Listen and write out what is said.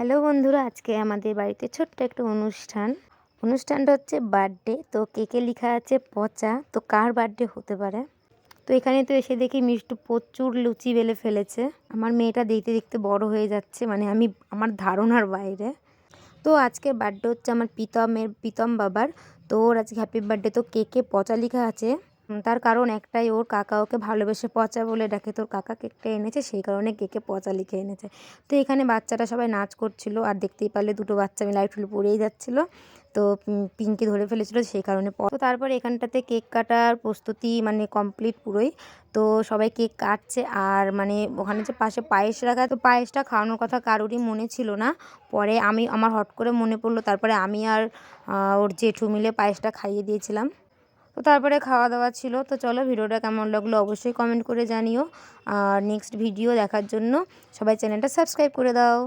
Hello বন্ধুরা, আজকে আমাদের বাড়িতে ছোট্ট একটা অনুষ্ঠানটা হচ্ছে বার্থডে। তো কেকে লেখা আছে পচা। তো কার বার্থডে হতে পারে? তো এখানে তো এসে দেখি মিষ্টু প্রচুর লুচি বেলে ফেলেছে। আমার মেয়েটা দেখতে দেখতে বড় হয়ে যাচ্ছে, মানে আমার ধারণার বাইরে। তো আজকে বার্থডে হচ্ছে আমার প্রীতম বাবার। তো ওর আজকে হ্যাপি বার্থডে। তো কেকে পচা লেখা আছে। তার কারণ একটাই, ওর কাকা ওকে ভালোবেসে পচা বলে ডাকে। তোর কাকা কেকটা এনেছে, সেই কারণে কেকে পচা লিখে এনেছে। তো এখানে বাচ্চারা সবাই নাচ করছিল, আর দেখতেই পারলে দুটো বাচ্চা মিলে লাইট পড়েই যাচ্ছিল। তো পিঙ্কি ধরে ফেলেছিল, সেই কারণে। তো তারপরে এখানটাতে কেক কাটার প্রস্তুতি মানে কমপ্লিট পুরোই। তো সবাই কেক কাটছে, আর মানে ওখানে যে পাশে পায়েস রাখা, তো পায়েসটা খাওয়ানোর কথা কারোরই মনে ছিল না। পরে আমার হট করে মনে পড়লো, তারপরে আমি আর ওর জেঠু মিলে পায়েসটা খাইয়ে দিয়েছিলাম। তো তারপরে খাওয়া দাওয়া ছিল। তো চলো, ভিডিওটা কেমন লাগলো অবশ্যই কমেন্ট করে জানিও। আর নেক্সট ভিডিও দেখার জন্য সবাই চ্যানেলটা সাবস্ক্রাইব করে দাও।